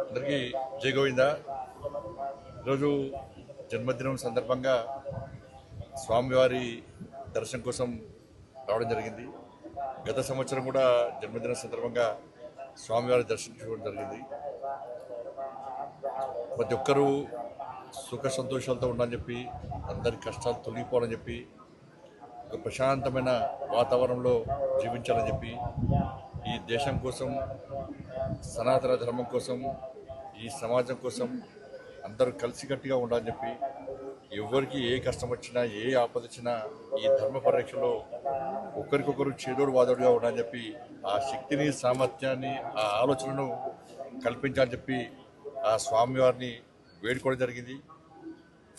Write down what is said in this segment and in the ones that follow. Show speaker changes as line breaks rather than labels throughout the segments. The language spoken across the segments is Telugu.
అందరికీ జై గోవింద. ఈరోజు జన్మదినం సందర్భంగా స్వామివారి దర్శనం కోసం రావడం జరిగింది. గత సంవత్సరం కూడా జన్మదినం సందర్భంగా స్వామివారి దర్శించుకోవడం జరిగింది. ప్రతి ఒక్కరూ సుఖ సంతోషాలతో ఉండాలని చెప్పి, అందరి కష్టాలు తొలగిపోవాలని చెప్పి, ఒక ప్రశాంతమైన వాతావరణంలో జీవించాలని చెప్పి, ఈ దేశం కోసం, సనాతన ధర్మం కోసం, ఈ సమాజం కోసం అందరూ కలిసికట్టుగా ఉండాలని చెప్పి, ఎవరికి ఏ కష్టం వచ్చినా, ఏ ఆపద వచ్చినా ఈ ధర్మ పరిరక్షలో ఒకరికొకరు చేదోడు వాదోడుగా ఉండాలని చెప్పి, ఆ శక్తిని, సామర్థ్యాన్ని, ఆ ఆలోచనను కల్పించాలని చెప్పి ఆ స్వామివారిని వేడుకోవడం జరిగింది.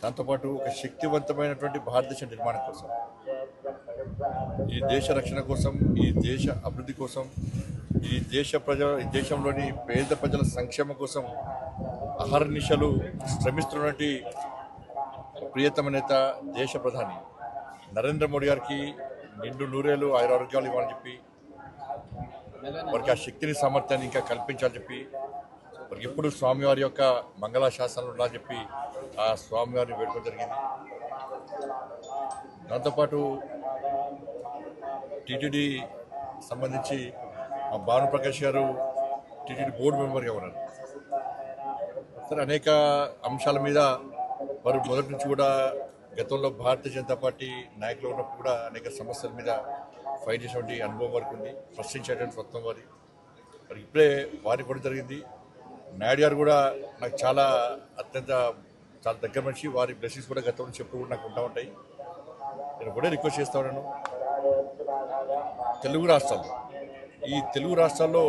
దాంతోపాటు ఒక శక్తివంతమైనటువంటి భారతదేశ నిర్మాణం కోసం, ఈ దేశ రక్షణ కోసం, ఈ దేశ అభివృద్ధి కోసం, ఈ దేశంలోని పేద ప్రజల సంక్షేమం కోసం అహర్నిశలు శ్రమిస్తున్నటువంటి ప్రియతమ నేత, దేశ ప్రధాని నరేంద్ర మోడీ గారికి నిండు నూరేళ్ళు ఆయురారోగ్యాలు ఇవ్వాలని చెప్పి, వారికి ఆ శక్తిని, సామర్థ్యాన్ని ఇంకా కల్పించాలని చెప్పి, వారికి ఎప్పుడు స్వామివారి యొక్క మంగళ శాసనాలు ఉండాలని చెప్పి ఆ స్వామివారిని వేడుకోవడం జరిగింది. దాంతోపాటు టీటీడీ సంబంధించి మా భానుప్రకాష్ గారు టీటీడీ బోర్డు మెంబర్గా ఉన్నారు. సరే, అనేక అంశాల మీద వారు మొదటి నుంచి కూడా గతంలో భారతీయ జనతా పార్టీ నాయకులు ఉన్నప్పుడు కూడా అనేక సమస్యల మీద ఫైట్ చేసేటువంటి అనుభవం వరకు ఉంది. ప్రశ్నించేటువంటి స్వత్వం వారి ఇప్పుడే వారికి కూడా జరిగింది. నాయుడు గారు కూడా నాకు చాలా దగ్గర మనిషి. వారి బ్లెస్సింగ్స్ కూడా గతం నుంచి ఎప్పుడు కూడా నాకు ఉంటా ఉంటాయి. నేను కూడా రిక్వెస్ట్ చేస్తా ఉన్నాను, ఈ తెలుగు రాష్ట్రాల్లో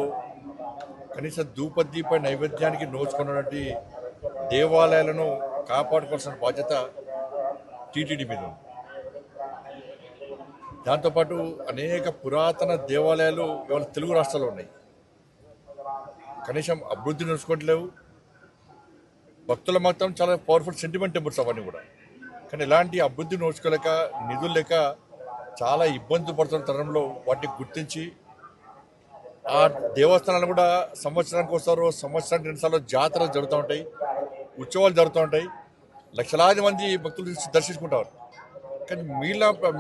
కనీసం ధూపదీప నైవేద్యానికి నోచుకున్నటువంటి దేవాలయాలను కాపాడుకోవాల్సిన బాధ్యత టీటీడీ మీద ఉంది. దాంతోపాటు అనేక పురాతన దేవాలయాలు ఇవాళ తెలుగు రాష్ట్రాల్లో ఉన్నాయి. కనీసం అభివృద్ధి నడుచుకోవట్లేవు. భక్తుల మాత్రం చాలా పవర్ఫుల్ సెంటిమెంట్ టెంపుల్స్ అవన్నీ కూడా. కానీ ఎలాంటి అభివృద్ధి నోచుకోలేక, నిధులు లేక చాలా ఇబ్బంది పడుతున్న తరంలో వాటిని గుర్తించి ఆ దేవస్థానాలు కూడా సంవత్సరానికి వస్తారు, సంవత్సరానికి 2 సార్లు జాతరలు జరుగుతూ ఉంటాయి, ఉత్సవాలు జరుగుతూ ఉంటాయి, లక్షలాది మంది భక్తులు దర్శించుకుంటారు. కానీ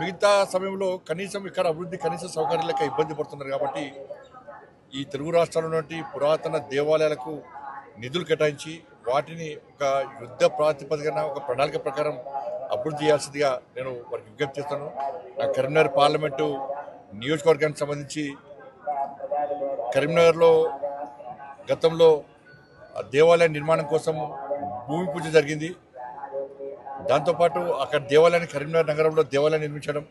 మిగతా సమయంలో కనీసం ఇక్కడ అభివృద్ధి, కనీస సౌకర్యాలు లేక ఇబ్బంది పడుతున్నారు. కాబట్టి ఈ తెలుగు రాష్ట్రాల్లో ఉన్నటువంటి పురాతన దేవాలయాలకు నిధులు కేటాయించి వాటిని ఒక యుద్ధ ప్రాతిపదికన, ఒక ప్రణాళిక ప్రకారం అభివృద్ధి చేయాల్సిందిగా నేను వారికి విజ్ఞప్తి చేస్తాను. నా కరీంనగర్ పార్లమెంటు నియోజకవర్గానికి సంబంధించి కరీంనగర్లో గతంలో దేవాలయ నిర్మాణం కోసం భూమి పూజ జరిగింది. దాంతోపాటు అక్కడ దేవాలయాన్ని, కరీంనగర్ నగరంలో దేవాలయం నిర్మించడం,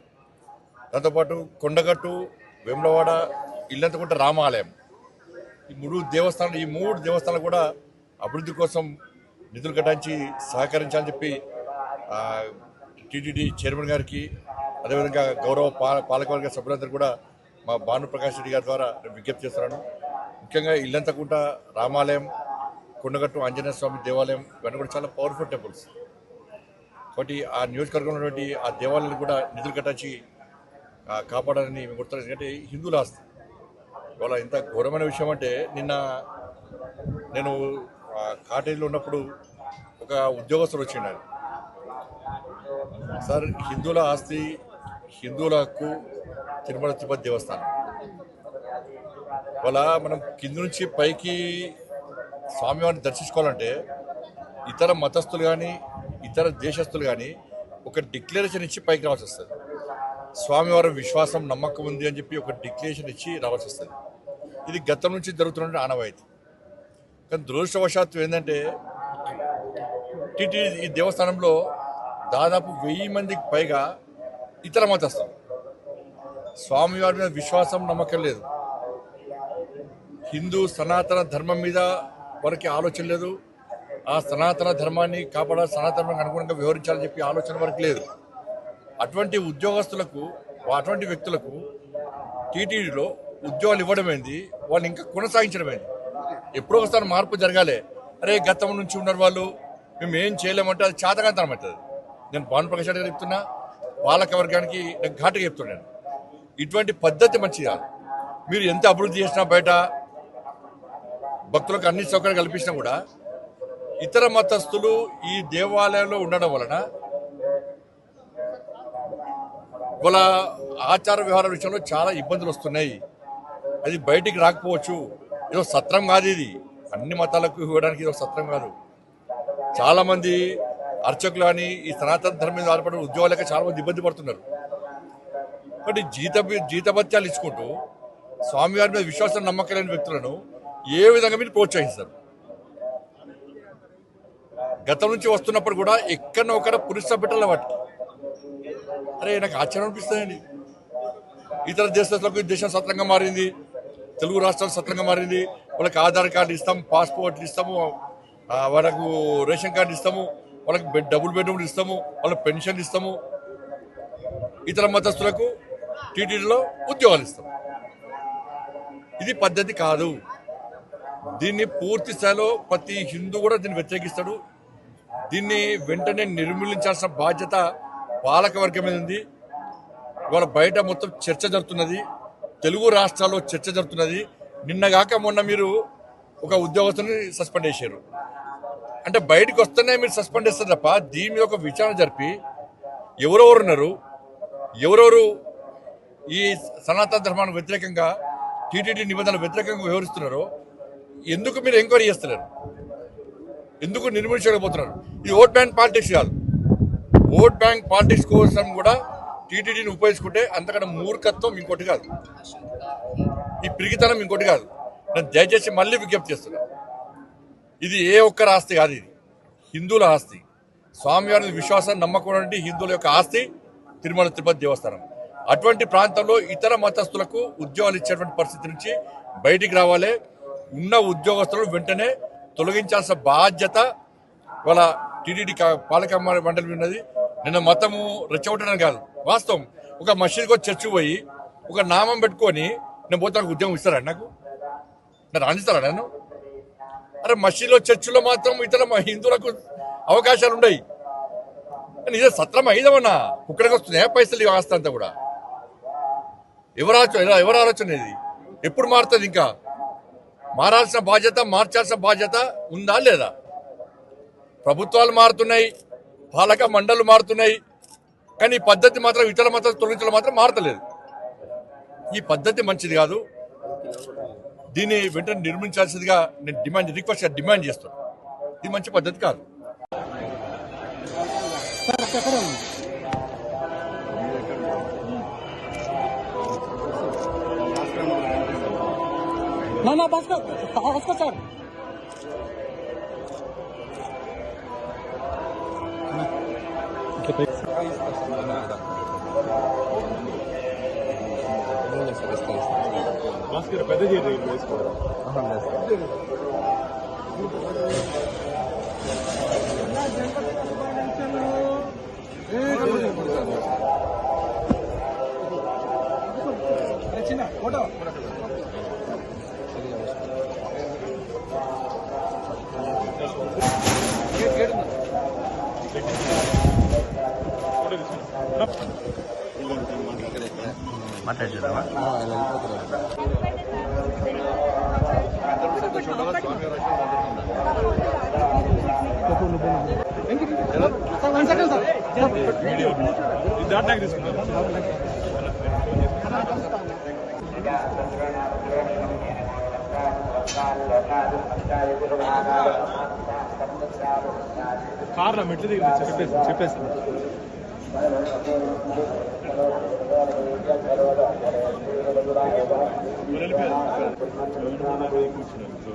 దాంతోపాటు కొండగట్టు, వేములవాడ, ఇల్లంతకుంట రామాలయం, ఈ 3 దేవస్థానాలు కూడా అభివృద్ధి కోసం నిధులు కేటాయించి సహకరించాలని చెప్పి టీటీడీ చైర్మన్ గారికి, అదేవిధంగా గౌరవ పాలకవర్గ సభ్యులందరూ కూడా మా భానుప్రకాష్ రెడ్డి గారి ద్వారా నేను విజ్ఞప్తి చేస్తున్నాను. ముఖ్యంగా ఇల్లంతకుంట రామాలయం, కొండగట్టు ఆంజనేయ స్వామి దేవాలయం, ఇవన్నీ కూడా చాలా పవర్ఫుల్ టెంపుల్స్. కాబట్టి ఆ నియోజకవర్గంలో ఉన్నటువంటి ఆ దేవాలయాలు కూడా నిధులు కేటాయించి కాపాడాలని మేము గుర్తున్నాం. ఎందుకంటే హిందువుల ఆస్తి. ఇవాళ ఇంత ఘోరమైన విషయం అంటే, నిన్న నేను కాటేజీలో ఉన్నప్పుడు ఒక ఉద్యోగస్తుడు వచ్చిండు. సార్, హిందువుల ఆస్తి, హిందువుల హక్కు తిరుమల తిరుపతి దేవస్థానం. ఇవాళ మనం కింద నుంచి పైకి స్వామివారిని దర్శించుకోవాలంటే ఇతర మతస్థులు కానీ, ఇతర దేశస్తులు కానీ ఒక డిక్లరేషన్ ఇచ్చి పైకి రావాల్సి వస్తుంది. స్వామివారి విశ్వాసం, నమ్మకం ఉంది అని చెప్పి ఒక డిక్లరేషన్ ఇచ్చి రావాల్సి వస్తుంది. ఇది గతం నుంచి జరుగుతున్న ఆనవాయితీ. కానీ దురదృష్టవశాత్తు ఏంటంటే, టీటీడీ ఈ దేవస్థానంలో దాదాపు 1000 మందికి పైగా ఇతర మతస్థులు. స్వామివారి మీద విశ్వాసం, నమ్మకం లేదు. హిందూ సనాతన ధర్మం మీద వారికి ఆలోచన లేదు. ఆ సనాతన ధర్మాన్ని కాపాడాలి, సనాతన ధర్మానికి అనుగుణంగా వ్యవహరించాలని చెప్పి ఆలోచన వరకు లేదు. అటువంటి ఉద్యోగస్తులకు, అటువంటి వ్యక్తులకు టీటీడీలో ఉద్యోగాలు ఇవ్వడమైంది, వాళ్ళు ఇంకా కొనసాగించడమైంది. ఎప్పుడో ఒకసారి మార్పు జరగాలి. అరే, గతం నుంచి ఉన్నారు వాళ్ళు, మేము ఏం చేయలేమంటే అది చేతకాంతనం అవుతుంది. నేను భానుప్రకాష్ గారు చెప్తున్నా, పాలక వర్గానికి నేను ఘాటుగా చెప్తున్నాను, ఇటువంటి పద్ధతి మంచిది కాదు. మీరు ఎంత అభివృద్ధి చేసినా బయట భక్తులకు అన్ని సౌకర్యాలు కల్పించినా కూడా ఇతర మతస్థులు ఈ దేవాలయంలో ఉండడం వలన వాళ్ళ ఆచార వ్యవహారాల విషయంలో చాలా ఇబ్బందులు వస్తున్నాయి. అది బయటికి రాకపోవచ్చు. ఏదో సత్రం కాదు ఇది, అన్ని మతాలకు ఇవ్వడానికి ఇది సత్రం కాదు. చాలా మంది అర్చకులు కానీ ఈ సనాతన ధర్మం మీద ఆధారపడిన ఉద్యోగాలకి చాలా మంది ఇబ్బంది పడుతున్నారు. కాబట్టి జీతభత్యాలు ఇచ్చుకుంటూ స్వామివారి మీద విశ్వాసం నమ్మకం లేని వ్యక్తులను ఏ విధంగా మీరు ప్రోత్సహిస్తారు? గతం నుంచి వస్తున్నప్పుడు కూడా ఎక్కడో ఒకడ పురుష బిడ్డల వాటి అరే నాకు ఆశ్చర్యం అనిపిస్తుందండి. ఇతర దేశాలకు దేశం సత్రంగా మారింది, తెలుగు రాష్ట్రాలు సత్రంగా మారింది. వాళ్ళకి ఆధార్ కార్డు ఇస్తాము, పాస్పోర్ట్లు ఇస్తాము, వాళ్ళకు రేషన్ కార్డు ఇస్తాము, వాళ్ళకి డబుల్ బెడ్రూమ్లు ఇస్తాము, వాళ్ళకి పెన్షన్లు ఇస్తాము. ఇతర మతస్థులకు టీటీడీలో ఉద్యోగాలు ఇస్తాం. ఇది పద్ధతి కాదు. దీన్ని పూర్తి స్థాయిలో ప్రతి హిందూ కూడా దీన్ని వ్యతిరేకిస్తాడు. దీన్ని వెంటనే నిర్మూలించాల్సిన బాధ్యత పాలక వర్గం మీద ఉంది. ఇవాళ బయట మొత్తం చర్చ జరుగుతున్నది, తెలుగు రాష్ట్రాల్లో చర్చ జరుగుతున్నది. నిన్నగాక మొన్న మీరు ఒక ఉద్యోగస్తుని సస్పెండ్ చేశారు. అంటే బయటకు వస్తేనే మీరు సస్పెండ్ చేస్తారు తప్ప దీని మీద ఒక విచారణ జరిపి ఎవరెవరున్నారు, ఎవరెవరు ఈ సనాతన ధర్మానికి వ్యతిరేకంగా టీటీడీ నిబంధనలకు వ్యతిరేకంగా వ్యవహరిస్తున్నారో ఎందుకు మీరు ఎంక్వైరీ చేస్తున్నారు? ఎందుకు నిర్మించలేకపోతున్నారు? ఇది ఓట్ బ్యాంక్ పాలిటిక్స్ కాదు. ఓట్ బ్యాంక్ పాలిటిక్స్ కోసం కూడా టీటీడీని ఉపయోగించుకుంటే అంతకన్నా మూర్ఖత్వం ఇంకోటి కాదు, ఈ పిరిగితనం ఇంకోటి కాదు. నేను దయచేసి మళ్ళీ విజ్ఞప్తి చేస్తున్నా, ఇది ఏ ఒక్కరి ఆస్తి కాదు, ఇది హిందువుల ఆస్తి. స్వామివారి విశ్వాసం నమ్మకం హిందువుల యొక్క ఆస్తి తిరుమల తిరుపతి దేవస్థానం. అటువంటి ప్రాంతంలో ఇతర మతస్థులకు ఉద్యోగాలు ఇచ్చేటువంటి పరిస్థితి నుంచి బయటికి రావాలి. ఉన్న ఉద్యోగస్తులను వెంటనే తొలగించాల్సిన బాధ్యత వాళ్ళ టీటీడీ పాలక మండలి ఉన్నది. నిన్న మతము రెచ్చగొట్టడం కాదు, వాస్తవం. ఒక మసీద్కి చర్చి పోయి ఒక నామం పెట్టుకొని నేను పోతే ఉద్యోగం ఇస్తారా? నాకు రాణిస్తారా నన్ను? అరే మసీదులో చర్చిలో మాత్రం ఇతర హిందువులకు అవకాశాలు ఉన్నాయి. కానీ ఇదే సత్రం అయిదమన్నా కుక్కడికి వస్తున్నాయా పైసలు ఆస్తి అంతా కూడా? ఎవరు ఆలోచన ఇది? ఎప్పుడు మారుతుంది? ఇంకా మారాల్సిన బాధ్యత, మార్చాల్సిన బాధ్యత ఉందా లేదా? ప్రభుత్వాలు మారుతున్నాయి, పాలక మండళ్ళు మారుతున్నాయి, కానీ ఈ పద్ధతి మాత్రం ఇతర మతాలు తొలగించడం మాత్రం మారతలేదు. ఈ పద్ధతి మంచిది కాదు. దీన్ని వెంటనే నిర్మించాల్సిందిగా నేను డిమాండ్ చేస్తాను. ఇది మంచి పద్ధతి కాదు.
ना बस उसको सर పెద్ద చిన్న ఫోటో
మాట్లాడుతున్నావా?
కార్లో మెట్లు దిగి చెప్పేస్తాను.
కూర్చున్నాను